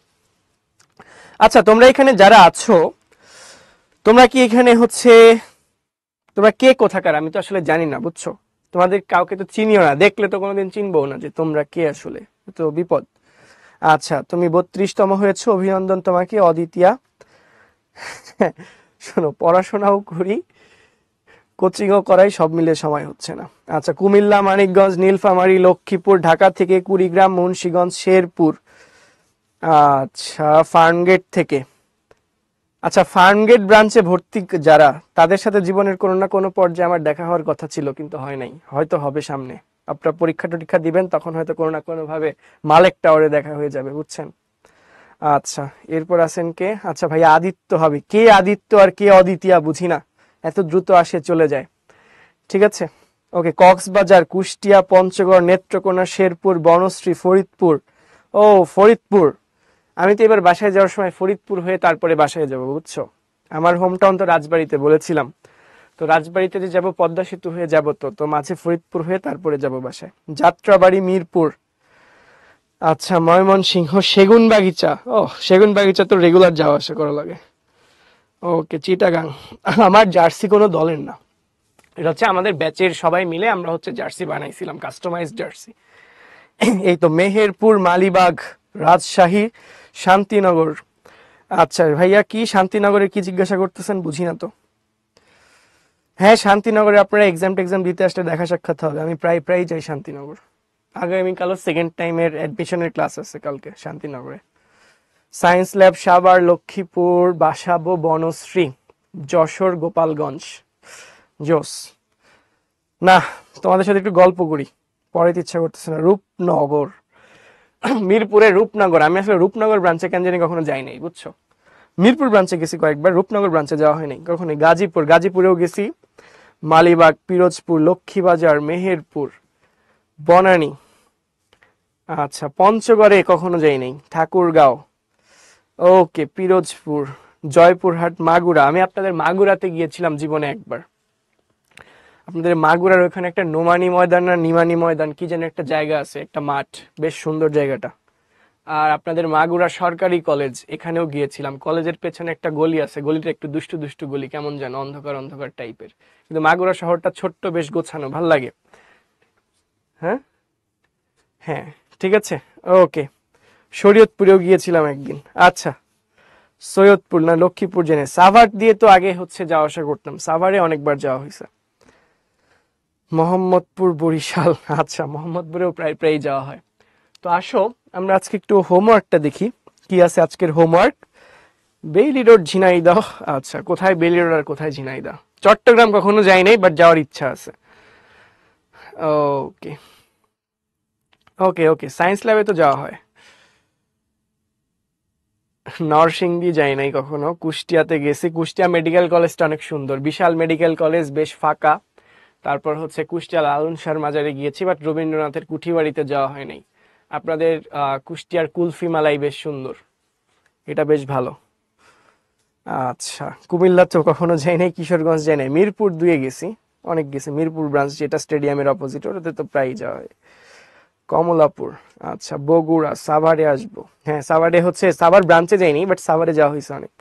S1: আচ্ছা, তোমরা এখানে যারা আছো, তোমরা কি এখানে হচ্ছে, তোমরা কে কোথাকার আমি তো আসলে জানি না, বুঝছো? তোমাদের কাউকে তো চিনিও না, দেখলে তো কোনোদিন চিনবো না যে তোমরা কে আসলে, তো বিপদ। আচ্ছা, তুমি 32তম হয়েছো, অভিনন্দন তোমাকে অদিতিয়া। শোনো, পড়াশোনাও করি, কোচিংও করাই, সব মিলে সময় হচ্ছে না। আচ্ছা, কুমিল্লা, মানিকগঞ্জ, নীলফামারী, লক্ষ্মীপুর, ঢাকা থেকে কুড়িগ্রাম, মুন্সিগঞ্জ, শেরপুর, আচ্ছা ফার্মগেট থেকে। আচ্ছা, ফার্মগেট ব্রাঞ্চে ভর্তি যারা, তাদের সাথে জীবনের কোনো না কোনো পর্যায়ে আমার দেখা হওয়ার কথা ছিল, কিন্তু হয় নাই, হয়তো হবে সামনে। আপনারা পরীক্ষা টরীক্ষা দিবেন, তখন হয়তো কোনো না কোনো ভাবে মালেক টাওয়ারে দেখা হয়ে যাবে, বুঝছেন? আচ্ছা, এরপর আছেন কে? আচ্ছা ভাই, আদিত্য হবে। কে আদিত্য আর কে অদিতিয়া বুঝি না, এত দ্রুত আসে চলে যায়, ঠিক আছে? ওকে, কক্সবাজার, কুষ্টিয়া, পঞ্চগড়, নেত্রকোনা, শেরপুর, বনশ্রী, ফরিদপুর। ও ফরিদপুর, আমি তো এবার বাসায় যাওয়ার সময় ফরিদপুর হয়ে তারপরে বাসায় যাব, বুঝছো? আমার হোম টাউন তো রাজবাড়িতে, বলেছিলাম তো। রাজবাড়িতে যে যাব, পদ্মা সেতু হয়ে যাব, তো মাঝে ফরিদপুর হয়ে তারপরে যাব বাসায়। যাত্রাবাড়ি, মিরপুর। আচ্ছা, ময়মনসিংহ, সেগুন বাগিচা। ও, সেগুন বাগিচা তো রেগুলার যাওয়া আসা করা লাগে। ওকে, চিটাগাং। আমার জার্সি কোনো দলের না, এটা হচ্ছে আমাদের ব্যাচের সবাই মিলে আমরা হচ্ছে জার্সি বানাইছিলাম, কাস্টমাইজড জার্সি। এই তো মেহেরপুর, মালিবাগ, রাজশাহী, শান্তিনগর। আচ্ছা ভাইয়া, কি শান্তিনগরে কি জিজ্ঞাসা করতেছেন বুঝি না তো। হ্যাঁ, শান্তিনগরে আপনারা এক্সাম দিতে আসলে দেখা সাক্ষাৎ হবে। আমি প্রায় প্রায় যাই শান্তিনগর। আগামীকালও সেকেন্ড টাইমের অ্যাডমিশনের ক্লাস আছে কালকে শান্তিনগরে। সায়েন্স ল্যাব সাভার, লক্ষ্মীপুর, বাসাবো, বনশ্রী, যশোর, গোপালগঞ্জ। জোস। না, তোমাদের সাথে একটু গল্প করি, পরে তো ইচ্ছা করতেছে না। রূপনগর, মিরপুরের রূপনগর। আমি আসলে রূপনগর ব্রাঞ্চে কেন জানি কখনো যাই নাই, বুঝছো। মিরপুর ব্রাঞ্চে গেছি কয়েকবার, রূপনগর ব্রাঞ্চে যাওয়া হয়নি কখনোই। গাজীপুরেও গেছি, মালিবাগ, পিরোজপুর, লক্ষ্মীবাজার, মেহেরপুর, বনানী। আচ্ছা, পঞ্চগড়ে কখনো যাই নাই, ঠাকুরগাঁও। ওকে, পিরোজপুর, জয়পুরহাট, মাগুরা। আমি আপনাদের মাগুরাতে গিয়েছিলাম জীবনে একবার। আপনাদের মাগুরার ওখানে একটা নোমানি ময়দান না নিমানি ময়দান কি যেন একটা জায়গা আছে, একটা মাঠ, বেশ সুন্দর জায়গাটা। আর আপনাদের মাগুরা সরকারি কলেজ, এখানেও গিয়েছিলাম। কলেজের পেছনে একটা গলি আছে, গলিটা একটু দুষ্টু দুষ্টু গলি, কেমন যেন অন্ধকার অন্ধকার টাইপের, কিন্তু মাগুরা শহরটা ছোট্ট, বেশ গোছানো, ভাল লাগে। হ্যাঁ হ্যাঁ, ঠিক আছে। ওকে, শরীয়তপুরেও গিয়েছিলাম একদিন। আচ্ছা, সৈয়দপুর না লক্ষ্মীপুর জেনে, সাভার দিয়ে তো আগে হচ্ছে যাওয়া আসা করতাম, সাভারে অনেকবার যাওয়া হয়েছে। মোহাম্মদপুর, বরিশাল। আচ্ছা, মোহাম্মদপুরেও প্রায় প্রায় যাওয়া হয়। তো আসো আমরা আজকে একটু হোমওয়ার্কটা দেখি, কি আছে আজকের হোমওয়ার্ক। Bailey road, Jhenaidah. আচ্ছা, কোথায় বেইলি রোড আর কোথায় ঝিনাইদহ? চট্টগ্রাম কখনো যাই নাই, বাট যাওয়ার ইচ্ছা আছে। ওকে ওকে ওকে, সায়েন্স ল্যাবে তো যাওয়া হয়। নরসিংদী যাই নাই কখনো। কুষ্টিয়াতে গেছি, কুষ্টিয়া মেডিকেল কলেজটা অনেক সুন্দর, বিশাল মেডিকেল কলেজ, বেশ ফাঁকা। তারপর হচ্ছে কুষ্টিয়া লালন শাহর মাজারে গিয়েছি, বাট রবীন্দ্রনাথের কুঠিবাড়িতে যাওয়া হয় নাই। আপনাদের কুষ্টিয়ার কুলফি মালাই বেশ সুন্দর, এটা বেশ ভালো। আচ্ছা, কুমিল্লা তো কখনো যাই নাই, কিশোরগঞ্জ যাই নাই, মিরপুর 2-এ গেছি, অনেক গেছি। মিরপুর ব্রাঞ্চ যেটা স্টেডিয়ামের অপোজিট, ওটাতে তো প্রায় যাওয়া হয়। কমলাপুর। আচ্ছা, বগুড়া, সাভারে আসবো। হ্যাঁ, সাভারে হচ্ছে সাভার ব্রাঞ্চে যাইনি, বাট সাভারে যাওয়া হয়েছে অনেক।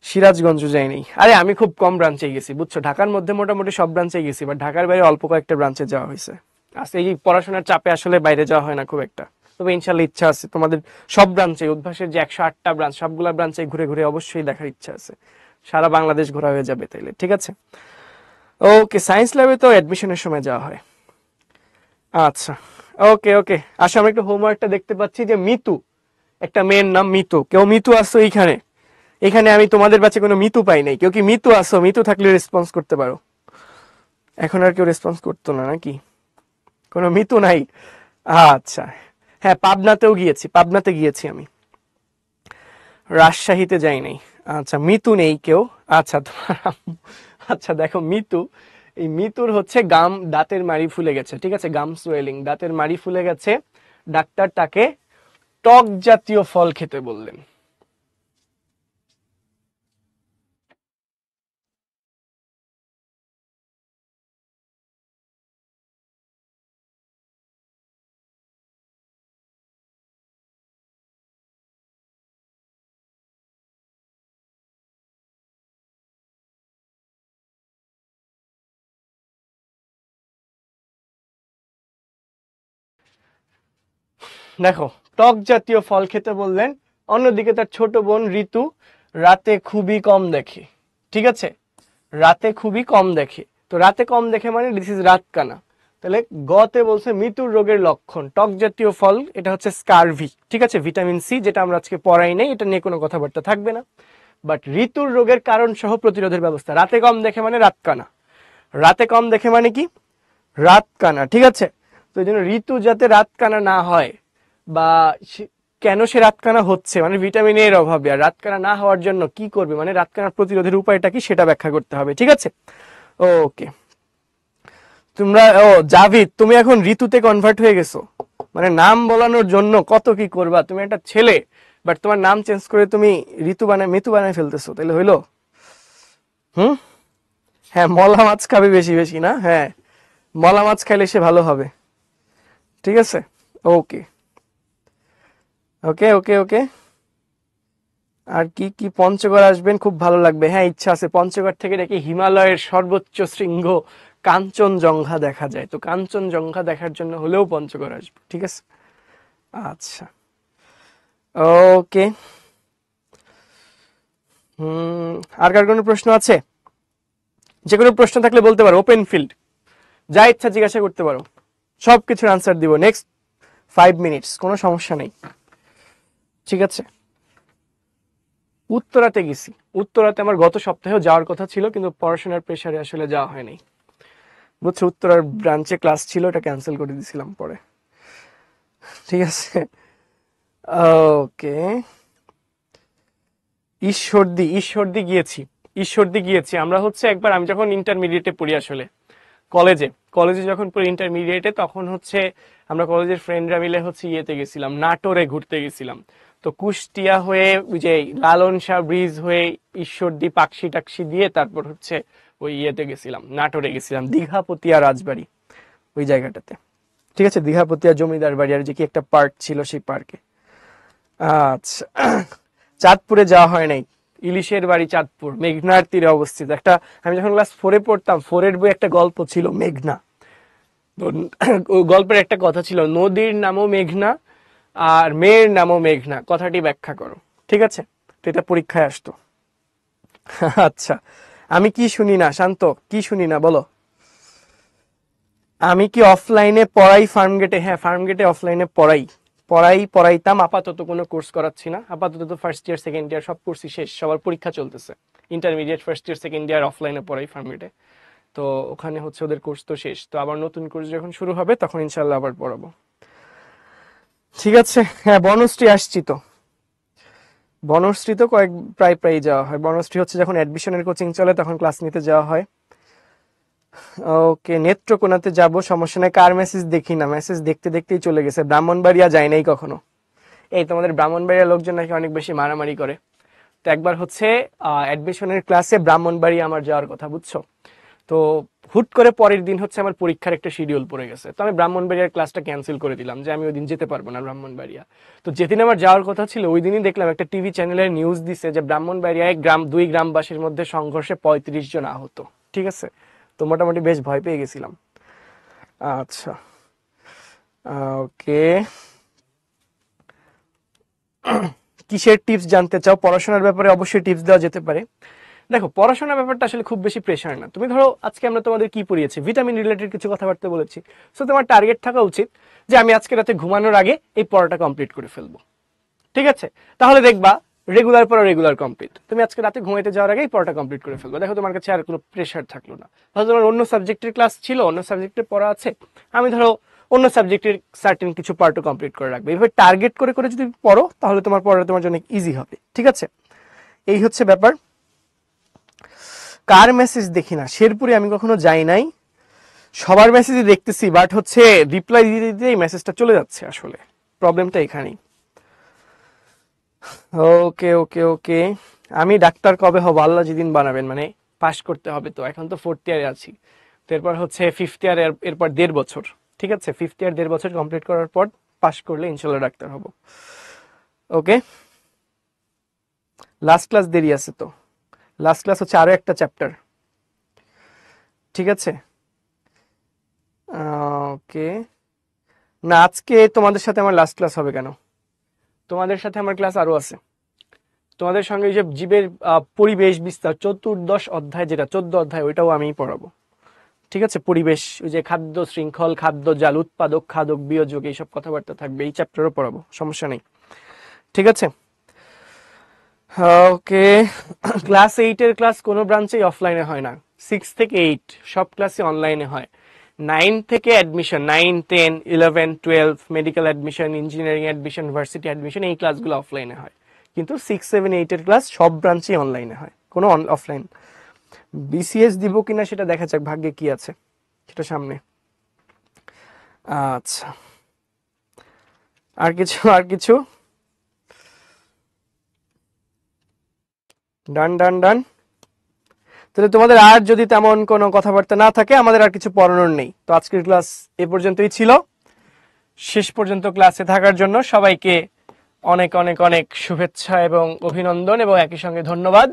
S1: সিরাজগঞ্জ যাইনি। আরে আমি খুব কম ব্রাঞ্চে গেছি, বুঝছো। ঢাকার মধ্যে মোটামুটি সব ব্রাঞ্চে গেছি, বাট ঢাকার বাইরে অল্প কয়েকটা ব্রাঞ্চে যাওয়া হয়েছে। আচ্ছা, এই পড়াশোনার চাপে আসলে বাইরে যাওয়া হয় না খুব একটা। তবে ইনশাল্লাহ ইচ্ছা আছে তোমাদের সব ব্রাঞ্চে, উদ্ভাসের যে 108টা ব্রাঞ্চ, সবগুলা ব্রাঞ্চে ঘুরে ঘুরে অবশ্যই দেখার ইচ্ছা আছে। সারা বাংলাদেশ ঘোরা হয়ে যাবে তাইলে, ঠিক আছে। ওকে, সায়েন্স ল্যাবে তো অ্যাডমিশনের সময় যাওয়া হয়। আচ্ছা, ওকে ওকে। আসলে আমরা একটু হোমওয়ার্কটা দেখতে পাচ্ছি যে মিতু, একটা মেয়ের নাম মিতু। কেউ মিতু আসো এইখানে? এখানে আমি তোমাদের কাছে কোনো মিতু পাই নাই। কেউ কি মিতু আসো? মিতু থাকলে রেসপন্স করতে পারো। এখন আর কেউ রেসপন্স করতো না নাকি? কোনো মিতু নাই? আচ্ছা, হ্যাঁ, পাবনাতে গিয়েছি আমি। রাজশাহীতে যাই নাই। আচ্ছা, মিতু নেই কেউ। আচ্ছা, তোমার আচ্ছা দেখো, মিতু, এই মিতুর হচ্ছে গাম, দাঁতের মাড়ি ফুলে গেছে, ঠিক আছে, গাম সোয়েলিং, দাঁতের মাড়ি ফুলে গেছে। ডাক্তার তাকে টক জাতীয় ফল খেতে বললেন। দেখো, টক জাতীয় ফল খেতে বললেন। অন্যদিকে তার ছোট বোন ঋতু রাতে খুবই কম দেখে, ঠিক আছে, রাতে খুবই কম দেখে। তো রাতে কম দেখে মানে দিস ইজ রাত কানা। তাহলে গতে বলছে মৃত্যুর রোগের লক্ষণ, টক জাতীয় ফল, এটা হচ্ছে স্কারভি, ঠিক আছে, ভিটামিন সি, যেটা আমরা আজকে পড়াই নেই, এটা নিয়ে কোনো কথাবার্তা থাকবে না। বাট ঋতুর রোগের কারণ সহ প্রতিরোধের ব্যবস্থা, রাতে কম দেখে মানে রাত কানা, রাতে কম দেখে মানে কি, রাত কানা, ঠিক আছে। তো এই জন্য ঋতু যাতে রাত কানা না হয়, বা কেন সে রাতকানা হচ্ছে, মানে ভিটামিন এর অভাবে। আর রাতকানা না হওয়ার জন্য কি করবে, মানে রাতকানা প্রতিরোধের উপায়টা কি, সেটা ব্যাখ্যা করতে হবে, ঠিক আছে। ওকে, তোমরা, জাভিদ, তুমি এখন ঋতুতে কনভার্ট হয়ে গেছো, মানে নাম বলানোর জন্য কত কি করবা। তুমি একটা ছেলে, বাট তোমার নাম চেঞ্জ করে তুমি ঋতু বানায় মিতু বানায় ফেলতেছো, তাহলে হইলো? হুম। হ্যাঁ, মলা মাছ খাবে বেশি বেশি, না? হ্যাঁ, মলা মাছ খাইলে সে ভালো হবে, ঠিক আছে। ওকে ওকে ওকে ওকে। আর কি কি পঞ্চগড় আসবেন, খুব ভালো লাগবে। হ্যাঁ, ইচ্ছা আছে। পঞ্চগড় থেকে নাকি হিমালয়ের সর্বোচ্চ শৃঙ্গ কাঞ্চনজঙ্ঘা দেখা যায়, তো কাঞ্চনজঙ্ঘা দেখার জন্য হলেও পঞ্চগড় আসবো, ঠিক আছে। আচ্ছা, ওকে। আর কার কোনো প্রশ্ন আছে? যে কোনো প্রশ্ন থাকলে বলতে পারো, ওপেন ফিল্ড, যা ইচ্ছা জিজ্ঞাসা করতে পারো, সব কিছুর আনসার দিব নেক্সট 5 মিনিটস, কোনো সমস্যা নেই, ঠিক আছে। উত্তরাতে গেছি, উত্তরাতে আমার গত সপ্তাহেও যাওয়ার কথা ছিল, কিন্তু পড়াশোনার প্রেশারে আসলে যাওয়া হয়নি, বুঝছো। উত্তরার ব্রাঞ্চে ক্লাস ছিল, ওটা ক্যান্সেল করে দিয়েছিলাম পরে, ঠিক আছে। ওকে। ঈশ্বরদী গিয়েছি, ঈশ্বরদী গিয়েছি আমরা হচ্ছে একবার, আমি যখন ইন্টারমিডিয়েটে পড়ি আসলে, কলেজে কলেজে যখন পড়ি ইন্টারমিডিয়েটে, তখন হচ্ছে আমরা কলেজের ফ্রেন্ডরা মিলে হচ্ছে ইয়েতে গেছিলাম, নাটোরে ঘুরতে গেছিলাম। তো কুষ্টিয়া হয়ে ওই যে লালন শাহ ব্রিজ হয়ে ঈশ্বরদী পাকশি টাকশি দিয়ে তারপর হচ্ছে ওই ইয়েতে গেছিলাম, নাটোরে গেছিলাম, দীঘাপতিয়া রাজবাড়ি ওই জায়গাটাতে, ঠিক আছে। দীঘাপতিয়া জমিদার বাড়ি আর যে কি একটা পার্ক ছিল, সেই পার্কে। আচ্ছা, চাঁদপুরে যাওয়া হয় নাই। ইলিশের বাড়ি চাঁদপুর, মেঘনার তীরে অবস্থিত। একটা, আমি যখন ক্লাস 4-এ পড়তাম, 4-এর বই একটা গল্প ছিল মেঘনা। তো ওই গল্পের একটা কথা ছিল, নদীর নামও মেঘনা আর মেয়ের নামও মেঘনা, কথাটি ব্যাখ্যা করো, ঠিক আছে। তো এটা পরীক্ষায় আসতো। আচ্ছা, আমি কি শুনি না, শান্ত, কি শুনি না বলো। আমি কি অফলাইনে পড়াই ফার্মগেটে? হ্যাঁ, ফার্মগেটে অফলাইনে পড়াইতাম। আপাতত কোনো কোর্স করাচ্ছি না, আপাতত তো ফার্স্ট ইয়ার সেকেন্ড ইয়ার সব কোর্সই শেষ, সবার পরীক্ষা চলতেছে। Intermediate first year second year অফলাইনে পড়াই ফার্মগেটে। তো ওখানে হচ্ছে ওদের কোর্স তো শেষ, তো আবার নতুন কোর্স যখন শুরু হবে তখন ইনশাল্লাহ আবার পড়াবো, ঠিক আছে। হ্যাঁ, বনশ্রী আসছি তো, বনশ্রী তো প্রায় যাওয়া হয়। বনশ্রী হচ্ছে যখন অ্যাডমিশনের কোচিং চলে তখন ক্লাস নিতে যাওয়া হয়। ওকে, নেত্রকোনাতে যাব, সমস্যা নাই। কার মেসেজ দেখি না, মেসেজ দেখতে দেখতেই চলে গেছে। ব্রাহ্মণবাড়িয়া যাই নাই কখনো। এই তোমাদের ব্রাহ্মণবাড়িয়া লোকজন নাকি অনেক বেশি মারামারি করে। তো একবার হচ্ছে অ্যাডমিশনের ক্লাসে ব্রাহ্মণবাড়িয়া আমার যাওয়ার কথা, বুঝছো। তো হুট করে পরের দিন হচ্ছে আমার পরীক্ষার একটা শিডিউল পড়ে গেছে, তো আমি ব্রাহ্মণবাড়িয়ার ক্লাসটা ক্যান্সেল করে দিলাম, যে আমি ওই দিন যেতে পারবো না ব্রাহ্মণবাড়িয়া। তো যেদিন আমার যাওয়ার কথা ছিল ওই দিনই দেখলাম একটা টিভি চ্যানেলে নিউজ দিছে যে ব্রাহ্মণবাড়িয়ায় দুই গ্রামবাসীর মধ্যে সংঘর্ষে 35 জন আহত, ঠিক আছে। তো মোটামুটি বেশ ভয় পেয়ে গেছিলাম। আচ্ছা, ওকে। কিসের টিপস জানতে চাও? পড়াশোনার ব্যাপারে অবশ্যই টিপস দেওয়া যেতে পারে। দেখো, পড়াশোনার ব্যাপারটা আসলে খুব বেশি প্রেশার না। তুমি ধরো আজকে আমরা তোমাদের কি পড়িয়েছি, ভিটামিন রিলেটেড কিছু কথাবার্তা বলেছি। সো তোমার টার্গেট থাকা উচিত যে আমি আজকে রাতে ঘুমানোর আগে এই পড়াটা কমপ্লিট করে ফেলবো, ঠিক আছে। তাহলে দেখবা রেগুলার পড়া রেগুলার কমপ্লিট, তুমি আজকে রাতে ঘুমাইতে যাওয়ার আগে এই পড়াটা কমপ্লিট করে ফেলবো, দেখো তোমার কাছে আর কোনো প্রেশার থাকলো না। হয়তো তোমার অন্য সাবজেক্টের ক্লাস ছিল, অন্য সাবজেক্টের পড়া আছে, আমি ধরো অন্য সাবজেক্টের সার্টেন কিছু পার্টও কমপ্লিট করে রাখবে। এইভাবে টার্গেট করে করে যদি পড়ো তাহলে তোমার পড়াটা তোমার জন্য ইজি হবে, ঠিক আছে। এই হচ্ছে ব্যাপার। কার মেসেজ দেখি না? শেরপুরে আমি কখনো যাই নাই, সবার মেসেজই দেখতেছি, বাট হচ্ছে রিপ্লাই দিতে দিতে এই মেসেজটা চলে যাচ্ছে, আসলে প্রবলেমটা এখানেই। ওকে ওকে ওকে। আমি ডাক্তার কবে হব? আল্লাহ যেদিন বানাবেন, মানে পাশ করতে হবে তো, এখন তো 4th ইয়ারে আছি, তো এরপর হচ্ছে 5th ইয়ার, এরপর 1.5 বছর, ঠিক আছে। 5th ইয়ার 1.5 বছর কমপ্লিট করার পর পাশ করলে ইনশাল্লাহ ডাক্তার হব। ওকে, লাস্ট ক্লাস দেরি আছে তো, লাস্ট ক্লাস হচ্ছে আরো একটা চ্যাপ্টার, ঠিক আছে। ওকে, না আজকে তোমাদের সাথে আমার লাস্ট ক্লাস হবে কেন? তোমাদের সাথে আমার ক্লাস আরো আছে। তোমাদের সঙ্গে যে জীবের পরিবেশ বিস্তার 14 অধ্যায়, যেটা 14 অধ্যায়, ওইটাও আমিই পড়াবো, ঠিক আছে। পরিবেশ, ওই যে খাদ্য শৃঙ্খল, খাদ্য জাল, উৎপাদক, খাদক, বিয়োজক, এইসব কথাবার্তা থাকবে, এই চ্যাপ্টারও পড়াবো, সমস্যা নেই, ঠিক আছে। ওকে। ক্লাস 8-এর ক্লাস কোনো ব্রাঞ্চেই অফলাইনে হয় না, 6 থেকে 8 সব ক্লাসই অনলাইনে হয়। 9 থেকে admission, 9, 10, 11, 12 medical admission, engineering admission, varsity admission, এই ক্লাসগুলো অফলাইনে হয়। কিন্তু 6, 7, 8-এর ক্লাস সব ব্রাঞ্চেই অনলাইনে হয়, কোনো অফলাইন। বিসিএস দিব কিনা সেটা দেখা যাক, ভাগ্যে কি আছে সেটা সামনে। আচ্ছা, আর কিছু? আর কিছু? ডান ডান ডান। তাহলে তোমাদের আর যদি তেমন কোনো কথাবার্তা না থাকে, আমাদের আর কিছু পড়ানোর নেই, তো আজকের ক্লাস এ পর্যন্তই ছিল। শেষ পর্যন্ত ক্লাসে থাকার জন্য সবাইকে অনেক অনেক অনেক শুভেচ্ছা এবং অভিনন্দন এবং একই সঙ্গে ধন্যবাদ।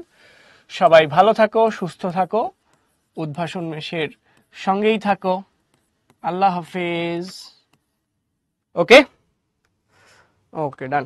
S1: সবাই ভালো থাকো, সুস্থ থাকো, উদ্ভাসন মেশের সঙ্গেই থাকো। আল্লাহ হাফিজ। ওকে ওকে, ডান।